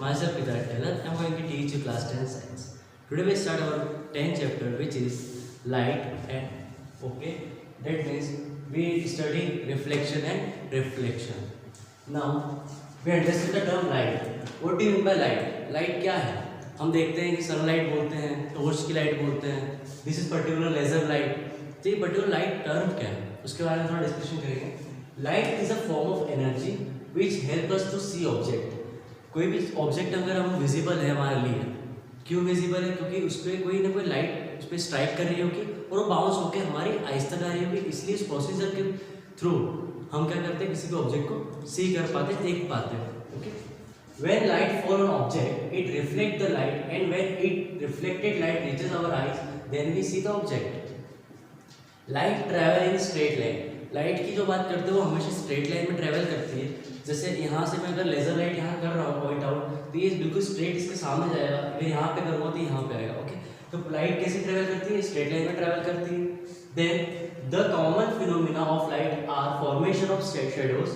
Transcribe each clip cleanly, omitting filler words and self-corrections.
myself Vidya Taylor. I'm going to teach you class 10 science. Today we start our 10th chapter, which is light and okay. That means we study reflection and reflection. Now we understand the term light. What do you mean by light? Light क्या है? हम देखते हैं कि sunlight बोलते हैं, torch की light बोलते हैं. This is particular laser light. तो ये पर्टिकुलर लाइट टर्म क्या है उसके बारे में थोड़ा डिस्कशन करेंगे. Light is a form of energy which help us to see object. कोई भी ऑब्जेक्ट अगर हम विजिबल है हमारे लिए, क्यों विजिबल है? क्योंकि उस पर कोई ना कोई लाइट उस पर स्ट्राइक कर रही होगी और वो बाउंस होकर हमारी आइज तक आ रही होगी. इसलिए इस प्रोसीजर के थ्रू हम क्या करते हैं, किसी भी ऑब्जेक्ट को सी कर पाते, देख पाते हैं. Okay. When light fall on object, it reflect the light, and when it reflected light reaches our eyes, then we see the object. Light travel in straight line. Light की जो बात करते हो वो हमेशा स्ट्रेट लाइन में travel करती है. जैसे यहाँ से मैं अगर लेजर लाइट यहाँ कर रहा हूँ पॉइंट आउट, तो ये बिल्कुल स्ट्रेट इसके सामने जाएगा. अगर यहाँ पे करूँगा तो यहाँ पे आएगा. ओके. तो लाइट कैसे ट्रेवल करती है? स्ट्रेट लाइन में ट्रेवल करती है. Then the common phenomena of light are formation of shadows,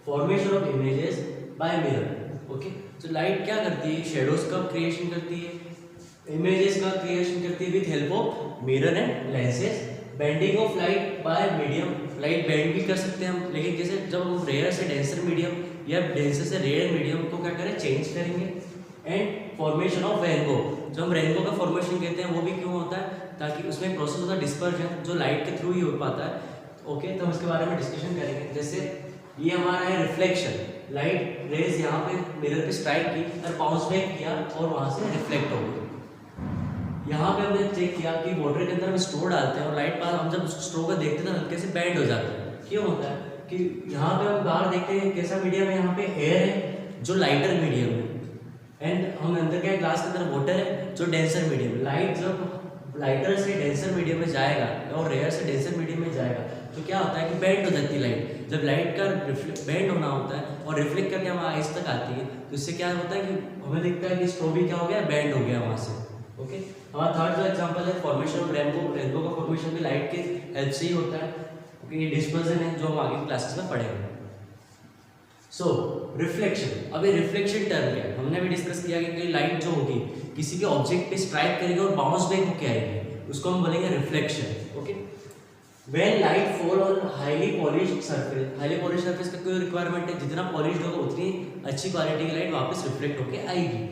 formation of images by mirror. Okay. तो लाइट क्या करती है? शेडोज का क्रिएशन करती है, इमेजेस का क्रिएशन करती है with help of mirror and lenses. Bending of light by medium. Light bend भी कर सकते हैं हम, लेकिन जैसे जब हम रेयर से डेंसर मीडियम या डेंसर से रेयर मीडियम को क्या करें, चेंज करेंगे. And formation of rainbow. जो हम रेनबो का फॉर्मेशन कहते हैं वो भी क्यों होता है? ताकि उसमें प्रोसेस होता है डिस्पर्जन, जो लाइट के थ्रू ही हो पाता है. ओके. तो हम इसके बारे में डिस्कशन करेंगे. जैसे ये हमारा है रिफ्लेक्शन. लाइट रेज यहाँ पे मिरर पे स्ट्राइक की और बाउंस बैक किया और वहाँ से रिफ्लेक्ट हो गई. यहाँ पे हमने चेक किया कि वाटर के अंदर हम स्ट्रो डालते हैं और लाइट पास हम जब स्ट्रो को देखते हैं तो हल्के से बैंड हो जाता है. क्यों होता है? कि यहाँ पे हम बाहर देखते हैं कैसा मीडियम है, यहाँ पे एयर है जो लाइटर मीडियम है, एंड हम अंदर क्या ग्लास के अंदर वाटर है जो डेंसर मीडियम है. लाइट जब लाइटर से डेंसर मीडियम में जाएगा और रेयर से डेंसर मीडियम में जाएगा तो क्या होता है कि बैंड हो जाती है लाइट. जब लाइट का बैंड होना होता है और रिफ्लेक्ट करके हमारे आइज तक आती है तो इससे क्या होता है कि हमें दिखता है कि स्ट्रो भी क्या हो गया, बैंड हो गया वहाँ से. ओके. हमारा थर्ड जो एग्जांपल है फॉर्मेशन ऑफ रेनबो. रेनबो का फॉर्मेशन भी लाइट के हेल्प से ही होता है. ओके. ये डिस्पर्जन है जो हम आगे क्लासेस में पढ़ेंगे. सो रिफ्लेक्शन. अब ये रिफ्लेक्शन टर्म क्या है? हमने भी डिस्कस किया कि लाइट जो होगी किसी भी ऑब्जेक्ट पे स्ट्राइक करेगी और बाउंस बैक होकर आएगी, उसको हम बोलेंगे reflection. Okay. When light fall on highly polished surface, highly polished surface का कोई रिक्वायरमेंट है, जितना पॉलिश्ड होगा उतनी अच्छी क्वालिटी की लाइट वापस रिफ्लेक्ट होके आएगी.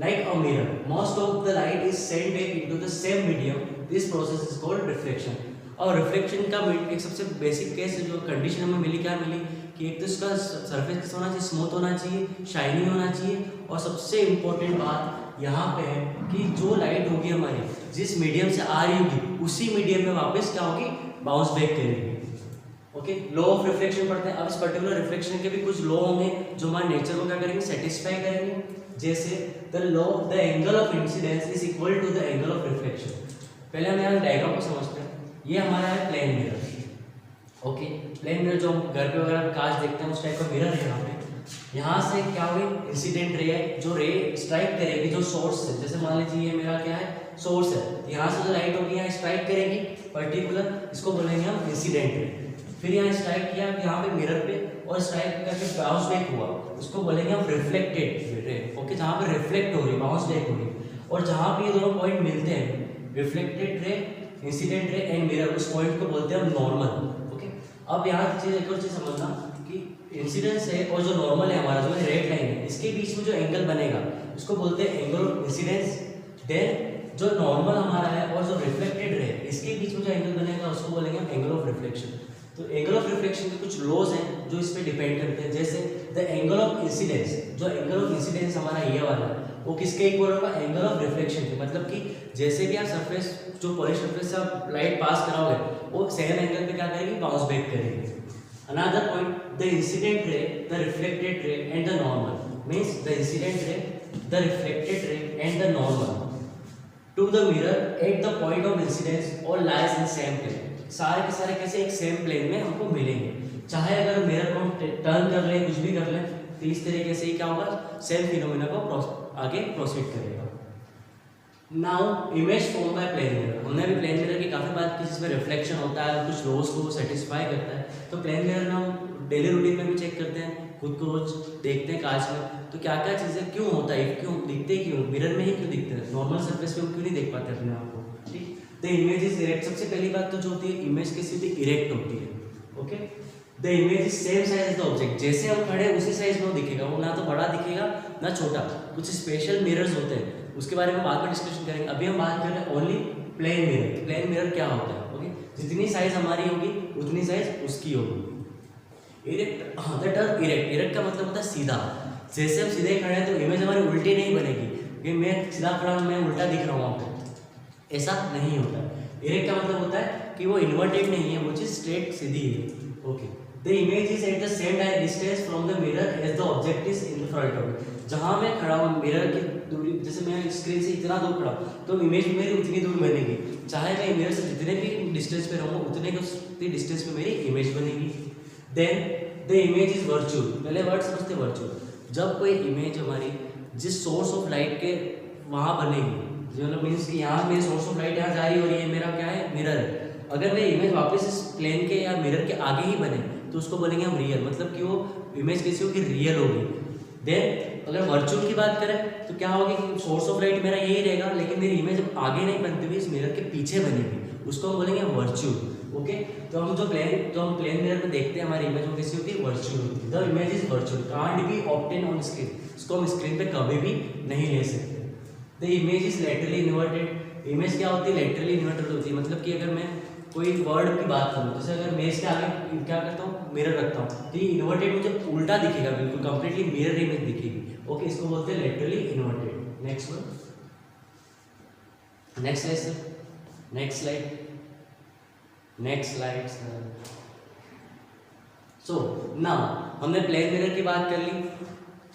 Like a mirror, most of the light is sent back into the same medium. This process is called reflection. और रिफ्लेक्शन का एक सबसे बेसिक केस जो कंडीशन हमें मिली, क्या मिली कि एक तो इसका सरफेस कैसा होना चाहिए, स्मूथ होना चाहिए, शाइनी होना चाहिए, और सबसे इम्पोर्टेंट बात यहाँ पे है कि जो लाइट होगी हमारी जिस मीडियम से आ रही होगी उसी मीडियम में वापस क्या होगी, बाउंस बैक करेगी. ओके. लॉ ऑफ रिफ्लेक्शन पढ़ते हैं. अब इस पर्टिकुलर रिफ्लेक्शन के भी कुछ लॉ होंगे जो हमारे नेचर को क्या करेंगे, सेटिस्फाई करेंगे. जैसे the law the angle of incidence is equal to the angle of reflection. पहले हम यहाँ डायग्राम को समझते हैं. ये हमारा है plane mirror. Okay. Plane mirror जो हम घर पे वगैरह कांच देखते हैं उस टाइप का मिरर है. यहाँ पे यहाँ से क्या हुई, इंसिडेंट रे है जो रे स्ट्राइक करेगी जो सोर्स से. जैसे मान लीजिए ये मेरा क्या है, सोर्स है. यहाँ से जो लाइट होगी यहाँ स्ट्राइक करेगी पर्टिकुलर, इसको बोलेंगे हम इंसिडेंट रे. फिर यहाँ स्ट्राइक किया यहाँ पे मिरर पे और स्ट्राइक करके बाउंस बैक हुआ, उसको बोलेंगे हम रिफ्लेक्टेड रे. ओके. जहाँ पे रिफ्लेक्ट हो रही, बाउंस बैक हो रही, और जहाँ पे ये दोनों पॉइंट मिलते हैं reflected ray, incident ray and mirror, उस पॉइंट को बोलते हैं हम नॉर्मल. ओके. अब यहाँ चीज एक और चीज समझना कि इंसिडेंस है और जो नॉर्मल है हमारा जो रेड लाइन है, इसके बीच में जो एंगल बनेगा उसको बोलते हैं एंगल ऑफ इंसिडेंस. देन जो नॉर्मल हमारा है और जो रिफ्लेक्टेड रे, इसके बीच में जो एंगल बनेगा उसको बोलेंगे हम एंगल ऑफ रिफ्लेक्शन. तो एंगल ऑफ रिफ्लेक्शन के कुछ लॉज हैं जो इस पे डिपेंड करते हैं. जैसे द एंगल ऑफ इंसिडेंस, जो एंगल ऑफ इंसिडेंस हमारा ये वाला है वो किसके इक्वल होगा, एंगल ऑफ रिफ्लेक्शन के. मतलब कि जैसे भी आप सरफेस जो पॉलिश सरफेस से आप लाइट पास कराओगे वो सेम एंगल पे क्या करेगी, बाउंस बैक करेगी. Another point, the incident ray, the reflected ray and the normal means the incident ray, the reflected ray and the normal to the mirror at the point of incidence और lies in same plane. सारे के सारे कैसे एक same plane में हमको मिलेंगे. चाहे अगर मिरर को हम टर्न कर लें, कुछ भी कर लें, तो इस तरीके से ही क्या होगा, सेम फिनोमेना को आगे प्रोसीड करेगा. Now image form by plane mirror. हमने भी प्लेन मिरर की काफ़ी बात की जिसमें रिफ्लेक्शन होता है, कुछ लॉज को सेटिस्फाई करता है. तो प्लेन मिरर हम डेली रूटीन में भी चेक करते हैं खुद को रोज देखते हैं कांच में, तो क्या क्या चीज़ें क्यों होता है, क्यों दिखते क्यों मिरर में ही क्यों दिखते हैं, नॉर्मल सरफेस पे हम क्यों नहीं देख पाते अपने आप को। ठीक, द इमेज इज इरेक्ट। सबसे पहली बात तो जो होती है, इमेज कैसी होती है, इरेक्ट होती है। Okay, the image is same size as the object. जैसे हम खड़े हैं उसी साइज में वो दिखेगा, वो ना तो बड़ा दिखेगा ना छोटा। कुछ स्पेशल मिरर्स होते हैं, उसके बारे में बाद में डिस्कशन करेंगे। अभी हम बात कर रहे हैं only plane mirror. Plane mirror क्या होता है, ओके, जितनी साइज हमारी होगी उतनी साइज उसकी होगी। इरेक्ट, हाँ, द टर्म इरेक्ट, इरेक्ट का मतलब होता है सीधा। जैसे हम सीधे खड़े हैं तो इमेज हमारी उल्टी नहीं बनेगी कि मैं सीधा खड़ा हूँ, मैं उल्टा दिख रहा हूँ वहाँ पे, ऐसा नहीं होता है। इरेक्ट का मतलब होता है कि वो इन्वर्टेड नहीं है, वो चीज़ स्ट्रेट सीधी है। Okay, the image is at the same distance from the mirror as the object is in front of. जहाँ मैं खड़ा हूँ मिरर की दूरी, जैसे मैं स्क्रीन से इतना दूर खड़ा हूँ तो इमेज मेरी उतनी दूर बनेगी, चाहे मैं मिरर से जितने भी डिस्टेंस पे रहूँगा उतने के डिस्टेंस पे मेरी इमेज बनेगी। Then the image is virtual. पहले वर्ड समझते वर्चुअल। जब कोई इमेज हमारी जिस सोर्स ऑफ लाइट के वहाँ बनेगी, जो मतलब मीन्स कि यहाँ मेरी सोर्स ऑफ लाइट यहाँ जा रही हो रही है, मेरा क्या है, मिरर है। अगर मेरी इमेज वापस इस प्लेन के या मिरर के आगे ही बने तो उसको बोलेंगे हम रियल, मतलब कि वो इमेज कैसी होगी, रियल होगी। देन अगर वर्चुअल की बात करें तो क्या होगी कि सोर्स ऑफ लाइट मेरा यही रहेगा, लेकिन मेरी इमेज आगे नहीं बनती हुई इस मिरर के पीछे बनेगी, उसको हम बोलेंगे वर्चुअल। ओके, तो हम जो प्लेन मिरर में देखते हैं हमारी इमेज वो कैसी होती है, वर्चुअल होती है। The image is virtual, can't be obtain on screen. इसको हम स्क्रीन पे कभी भी नहीं ले सकते। The image is laterally inverted. Image क्या होती है, लेटरली इन्वर्टेड होती है। मतलब कि अगर मैं कोई वर्ड की बात करूँ, जैसे अगर मैं इसके आगे क्या करता हूँ, मिरर रखता हूँ, तो ये इन्वर्टेड मुझे उल्टा दिखेगा, बिल्कुल कंप्लीटली मिरर इमेज दिखेगी। ओके, इसको बोलते हैं laterally inverted. Next one, next slide sir, next slide, next slide sir. So now हमने प्लेन मिरर की बात कर ली।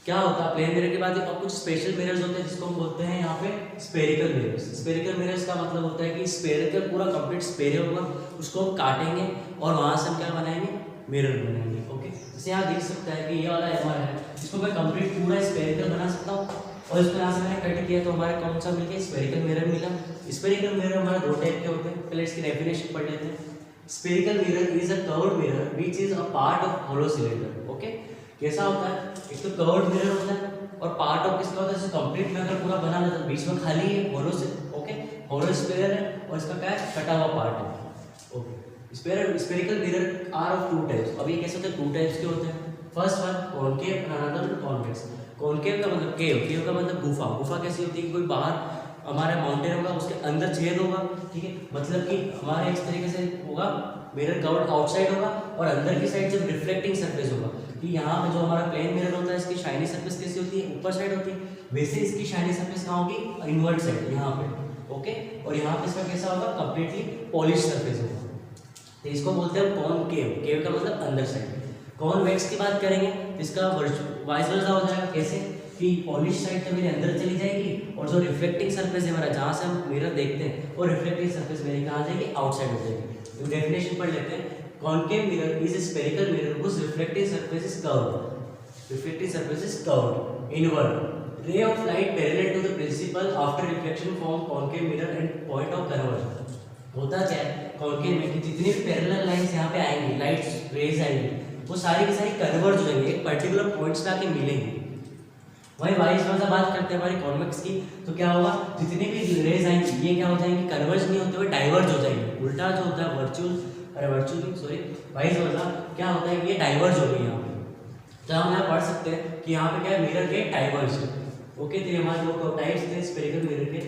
क्या होता है प्लेन मिरर के बाद और कुछ स्पेशल मिरर्स होते हैं जिसको हम बोलते हैं यहाँ पे स्पेरिकल मिरर्स। स्पेरिकल मिरर्स का मतलब होता है कि स्पेरिकल पूरा कंप्लीट स्पेरिकल होगा, उसको हम काटेंगे और वहाँ से हम क्या बनाएंगे, मिरर बनाएंगे। ओके, जैसे यहाँ देख सकता है कि ये वाला हमारा है, इसको मैं कंप्लीट पूरा स्पेरिकल बना सकता हूँ और इसको यहाँ से मैंने कट किया तो हमारा कौन सा मिल गया, स्पेरिकल मिरर मिला। स्पेरिकल मिरर हमारा दो टाइप के होते हैं, पहले इसकी डेफिनेशन पढ़ लेते हैं। Spherical mirror is a curved mirror which is a part of hollow cylinder. Okay, कैसा होता है, एक तो कर्व्ड मिरर होता है और पार्ट ऑफ किसका होता है, जैसे कंप्लीट में अगर पूरा बना लेता है बीच में खाली है होलो से। ओके, होलो स्फीयर है और इसका क्या है, कटा हुआ पार्ट है। Okay, spherical mirror are of two types. अब ये कैसे होते हैं, टू टाइप्स के होते हैं। First one concave, another convex. Concave का मतलब केव, केव का मतलब गुफा। गुफा कैसी होती है, कोई बाहर हमारा माउंटेन होगा उसके अंदर छेद होगा, ठीक है, मतलब कि हमारे इस तरीके से होगा, मिरर कर्व्ड आउटसाइड होगा और अंदर की साइड जब रिफ्लेक्टिंग सरफेस होगा कि यहाँ पे जो हमारा प्लेन मिरर होता है इसकी शाइनी सरफेस कैसी होती है, ऊपर साइड होती है, वैसे इसकी शाइनी सरफेस कहाँ होगी, इनवर्ट साइड यहाँ पे। ओके, और यहाँ पे इसका कैसा होगा, कंप्लीटली पॉलिश सरफेस होगा, तो इसको बोलते हैं कॉनकेव। केव का मतलब अंदर साइड। कॉन्वेक्स की बात करेंगे इसका वाइस वर्सा हो जाएगा, कैसे कि पॉलिश साइड तो मेरे अंदर चली जाएगी और जो रिफ्लेक्टिंग सरफेस है हमारा, जहाँ से हम मिरर देखते हैं वो रिफ्लेक्टिंग सरफेस मेरी कहाँ जाएगी, आउटसाइड हो जाएगी। तो डेफिनेशन पढ़ लेते हैं। Concave mirror is a spherical mirror whose reflecting surface is curved। reflecting surface is curved inward। ray of light parallel to the principal after reflection from concave mirror and point of conversion। होता क्या है concave में कि जितनी भी parallel lines यहाँ पे आएंगी, लाइट रेज आएंगी, वो सारी की सारी कन्वर्ज हो जाएंगी, एक पर्टिकुलर पॉइंट्स पे आके मिलेंगी। वही वाइस वर्सा बात करते हैं हमारी कॉन्वेक्स की, तो क्या होगा, जितनी भी रेज आएंगी ये क्या हो जाएंगी, कन्वर्ज नहीं होते हुए डाइवर्ज हो जाएंगी। उल्टा जो होता है वाइस वर्सा क्या होता है कि ये डाइवर्ज हो गई यहाँ पे। तो हम यहाँ पढ़ सकते हैं कि यहाँ पे क्या है, मिरर के डाइवर्ज। ओके, तो हमारे दो टाइप्स थे स्फेरिकल मिरर के।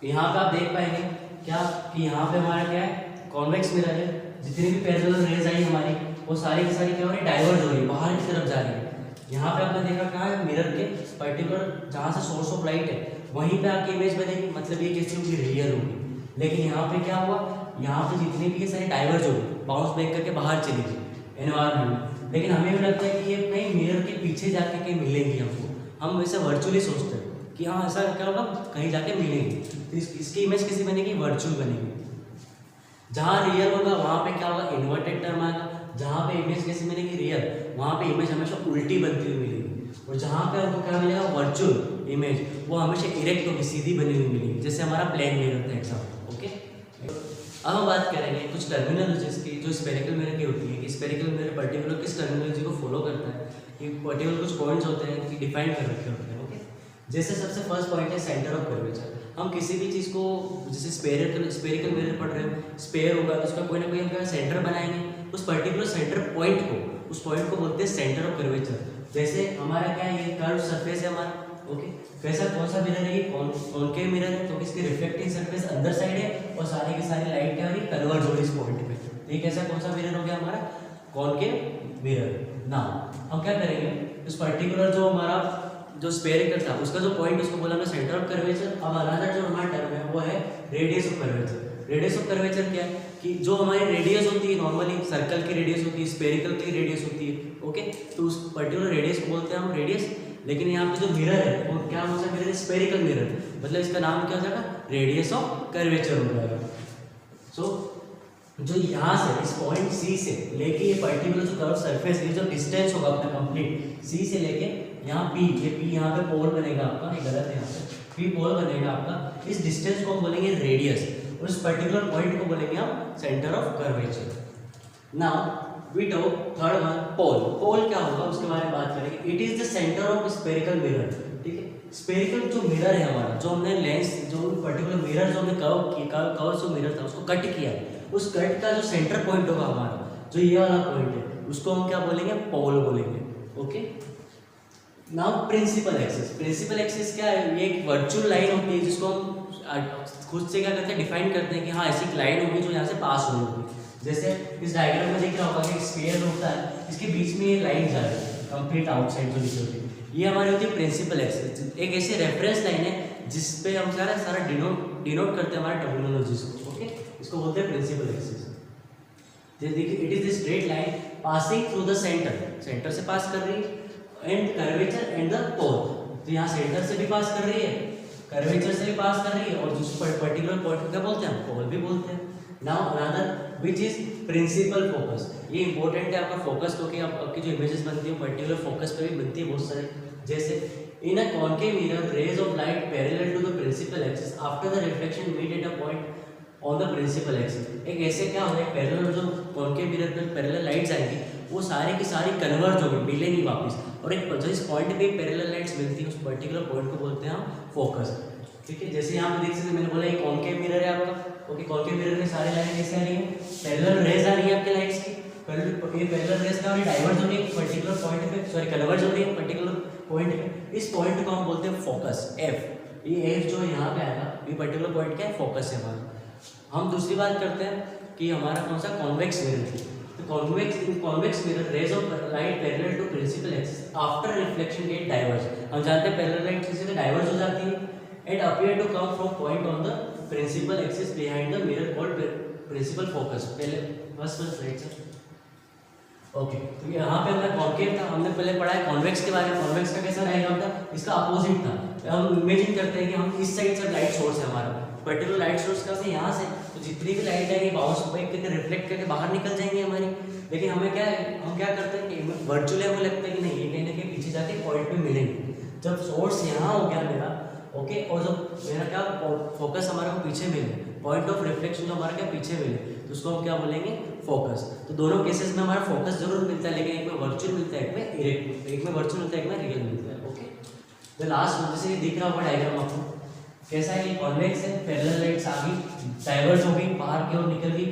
यहाँ पे आप देख पाएंगे क्या कि यहाँ पे हमारा क्या है, कॉन्वेक्स मिरर है, जितनी भी पैरेलल रेज आई हमारी वो सारी की सारी क्या हो रही है, डाइवर्ज हो रही है, बाहर की तरफ जा रही है। यहाँ पे आपने देखा कहाँ है, मिरर के पर्टिकुलर जहाँ से सोर्स ऑफ लाइट है वहीं पे आके इमेज बनेगी, मतलब ये कैसी होगी, रियल होगी। लेकिन यहाँ पे क्या हुआ, यहाँ पे जितनी भी ये सारी डाइवर्ज हो गई, बाउंस बैक करके बाहर चली गई एनवायरमेंट में। लेकिन हमें भी लगता है कि ये कहीं मिरर के पीछे जाके कहीं मिलेंगी हमको, हम वैसे वर्चुअली सोचते हैं कि हाँ ऐसा क्या होगा, कहीं जाके मिलेंगी। तो इसकी इमेज कैसी बनेगी, वर्चुअल बनेगी। जहाँ रियल होगा वहाँ पे क्या होगा, इन्वर्टेड टर्म आएगा। जहाँ पे इमेज कैसी मिलेगी, रियल, वहाँ पे इमेज हमेशा उल्टी बनती हुई मिलेगी। और जहाँ पे हमको क्या मिलेगा, वर्चुअल इमेज, वो हमेशा इरेक्ट होगी, सीधी बनी हुई मिलेगी, जैसे हमारा प्लेन मिरर था एग्जाम्पल। ओके, अब हम बात करेंगे कुछ टर्मिनोलॉजीज की जो स्पेरिकल मिरर की होती है कि स्पेरिकल मिरर पर्टिकुलर किस टर्मिनोलॉजी को फॉलो करता है, कि पर्टिकुलर कुछ पॉइंट्स होते हैं कि डिफाइन कर रखे होते हैं। ओके, जैसे सबसे फर्स्ट पॉइंट है सेंटर ऑफ कर्वेचर। हम किसी भी चीज़ को जैसे स्पेरिकल मिरर पढ़ रहे हो, स्पेयर होगा तो उसका कोई ना कोई हम क्या सेंटर बनाएंगे, उस पर्टिकुलर सेंटर पॉइंट को, उस पॉइंट को बोलते हैं सेंटर ऑफ कर्वेचर। जैसे हमारा क्या है, ये कर्व सरफेस है हमारा। ओके, कैसा कौन सा मिरर है, ये कॉनकेव मिरर है, तो इसकी रिफ्लेक्टिंग सरफेस अंदर साइड है और सारी की सारी लाइट क्या हो रही है, कन्वर्ज हो रही है इस पॉइंट पे। तो ये कैसा कौन सा मिरर हो गया हमारा, कॉनकेव मिरर। ना हम क्या करेंगे, इस पर्टिकुलर जो हमारा जो स्फेरिकल था उसका जो पॉइंट उसको बोला हमने सेंटर ऑफ कर्वेचर। अब अनदर जो हमारा टर्म है वो है radius of curvature. Radius of curvature क्या है कि जो हमारी रेडियस होती है, नॉर्मली सर्कल की रेडियस होती है, स्फेरिकल की रेडियस होती है। ओके, तो उस पर्टिकुलर रेडियस को बोलते हैं हम रेडियस। लेकिन यहाँ पे जो मिरर है वो क्या हो सकता है, मिरर स्फेरिकल मिरर, मतलब इसका नाम क्या हो जाएगा, रेडियस ऑफ कर्वेचर हो जाएगा। सो जो यहाँ से इस पॉइंट सी से लेके ये पर्टिकुलर जो कर्व सरफेस, ये जो डिस्टेंस होगा अपना कंप्लीट सी से लेके यहाँ पी, ये पी यहाँ पे पोल बनेगा आपका, ये गलत है, यहाँ पे पी पोल बनेगा आपका। इस डिस्टेंस को हम बोलेंगे रेडियस और इस पर्टिकुलर पॉइंट को बोलेंगे हम centre of curvature. Now we talk third one, pole. Pole क्या होगा उसके बारे में बात करेंगे। It is the centre of spherical mirror. ठीक है, स्फेरिकल जो मिरर है हमारा, जो हमने लेंस, जो पर्टिकुलर मिरर जो हमने कर्व जो मिरर था उसको कट किया, उस कट का जो सेंटर पॉइंट होगा हमारा, जो ये वाला पॉइंट है, उसको हम क्या बोलेंगे, पोल बोलेंगे। Okay, now principal axis. Principal axis क्या है, ये एक वर्चुअल लाइन होती है जिसको हम खुद से क्या करते हैं, डिफाइन करते हैं कि हाँ ऐसी एक लाइन होगी जो यहाँ से पास हो रही होगी। जैसे इस डायग्राम में देख रहा होगा कि एक स्फीयर होता है, इसके बीच में ये लाइन जा रही है कंप्लीट आउटसाइड जो नीचे होती है, ये हमारी होती है प्रिंसिपल एक्सिस। एक ऐसी रेफरेंस लाइन है जिस पे हम सारा डिनोट करते हैं हमारे टर्मिनोलॉजीज को। ओके, इसको बोलते हैं प्रिंसिपल एक्सिस। देखिए, it is the straight line passing through the centre, centre से पास कर रही है, एंड कर्वेचर एंड द पोल। तो यहाँ सेंटर से भी पास कर रही है, कर्वेचर से भी पास कर रही है, और जिस पर्टिकुलर पॉइंट को क्या बोलते हैं, पोल भी बोलते हैं। Now another which is principal focus. ये इंपॉर्टेंट है आपका फोकस, क्योंकि आपकी जो इमेजेस बनती है पर्टिकुलर फोकस पे भी बनती है बहुत सारे। जैसे in a concave mirror rays of light parallel to the principal axis after the reflection meet at a point on the principal axis. एक ऐसे क्या होगा, पैरेलल जो कॉनकेव मिरर पे पैरेलल लाइट्स आएंगी वो सारी की सारी कन्वर्ज होगी, मिलेंगी वापस, और एक जिस पॉइंट पे पैरेलल लाइट्स मिलती है उस पर्टिकुलर पॉइंट को बोलते हैं हम फोकस। ठीक है, जैसे यहाँ पे देख सकते, मैंने बोला ये कॉनकेव मिरर है आपका। ओके, कॉनकेव मिरर में सारी लाइनें कैसे आ रही है, पैरेलल रेज आ रही है आपके लाइट्स की। ये पैरेलल रेज का डाइवर्ज हो रही है पर्टिकुलर पॉइंट पे, सॉरी कन्वर्ज हो रही है पर्टिकुलर पॉइंट पे। इस पॉइंट को हम बोलते हैं फोकस, एफ। ये एफ जो यहाँ पे आएगा, ये पर्टिकुलर पॉइंट क्या है, फोकस है हमारा। हम दूसरी बात करते हैं कि हमारा कौन सा कॉन्वेक्स मिरर है। तो convex mirror rays of light parallel to principal axis after reflection get diverge. हम जानते हैं पैरेलल लाइट किसी से डाइवर्ज हो जाती है and appear to come from point on the principal axis behind the mirror called principal focus. पहले first slide से। ओके, तो यहाँ पे हमने कॉन्केव था, हमने पहले पढ़ा है कॉन्वेक्स के बारे में। कॉन्वेक्स का कैसा डायग्राम था, इसका अपोजिट था। हम इमेजिन करते हैं कि हम इस साइड से लाइट सोर्स है हमारा, पर्टिकुलर लाइट सोर्स का से यहाँ से, तो जितनी भी लाइट आएगी बाउंस बैक करके रिफ्लेक्ट करके बाहर निकल जाएंगी हमारी। लेकिन हमें क्या है, हम क्या करते हैं कि वर्चुअली हमें लगता है कि नहीं, ये कहीं ना कहीं पीछे जाके पॉइंट पे मिलेंगे। जब सोर्स यहाँ हो गया मेरा, ओके, और जब मेरा क्या फोकस हमारे को पीछे मिले, पॉइंट ऑफ रिफ्लेक्शन जो हमारा क्या पीछे मिले, तो उसको हम क्या बोलेंगे, फोकस। तो दोनों केसेस में हमारा फोकस जरूर मिलता है, लेकिन एक में वर्चुअल मिलता है, एक में वर्चुअल मिलता है, एक में रियल मिलता है। ओके, द लास्ट वन, जैसे दिख रहा होगा डायग्राम आपको, कैसा है, ये कॉन्वेक्स है, पैरेलल लाइट्स आ गई, डाइवर्ज हो गई, बाहर की ओर निकल गई,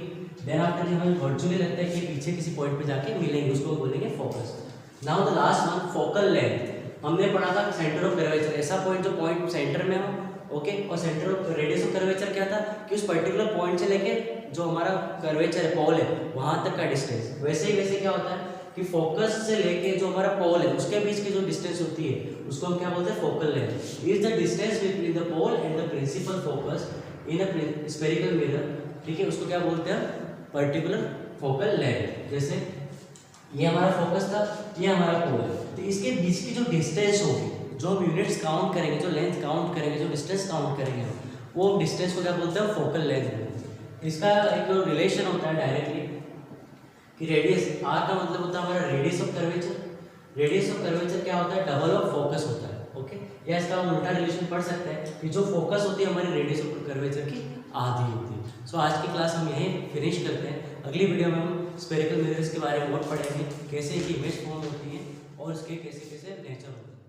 देन आफ्टर हमें वर्चुअली लगता है कि पीछे किसी पॉइंट पे जाके मिलेंगे, उसको बोलेंगे focus. Now the last one, focal length. हमने पढ़ा था सेंटर ऑफ कर्वेचर, ऐसा पॉइंट जो पॉइंट सेंटर में हो, ओके, और centre of radius of curvature क्या था कि उस पर्टिकुलर पॉइंट से लेके जो हमारा कर्वेचर है, पोल है, वहां तक का डिस्टेंस। वैसे क्या होता है कि फोकस से लेके जो हमारा पोल है उसके बीच की जो डिस्टेंस होती है उसको हम क्या बोलते हैं, focal length. Is the distance between the pole and the principal focus in a spherical mirror. ठीक है, उसको क्या बोलते हैं, पर्टिकुलर फोकल लेंथ। जैसे ये हमारा फोकस था, ये हमारा पोल है, तो इसके बीच की जो डिस्टेंस होगी, जो हम यूनिट्स काउंट करेंगे, जो लेंथ काउंट करेंगे, जो डिस्टेंस काउंट करेंगे, वो डिस्टेंस को क्या बोलते हैं, फोकल लेंथ। इसका एक रिलेशन होता है डायरेक्टली कि रेडियस, आर का मतलब होता है हमारा radius of curvature. Radius of curvature क्या होता है, डबल ऑफ फोकस होता है। ओके, या इसका हम उल्टा रिलेशन पढ़ सकते हैं कि जो फोकस होती है हमारी रेडियस ऑफ कर्वेचर की, आधी होती है। सो आज की क्लास हम यहीं फिनिश करते हैं। अगली वीडियो में हम स्फेरिकल मिरर्स के बारे में और पढ़ेंगे, कैसे एक इमेज फॉर्म होती है और उसके कैसे कैसे नेचर होता है।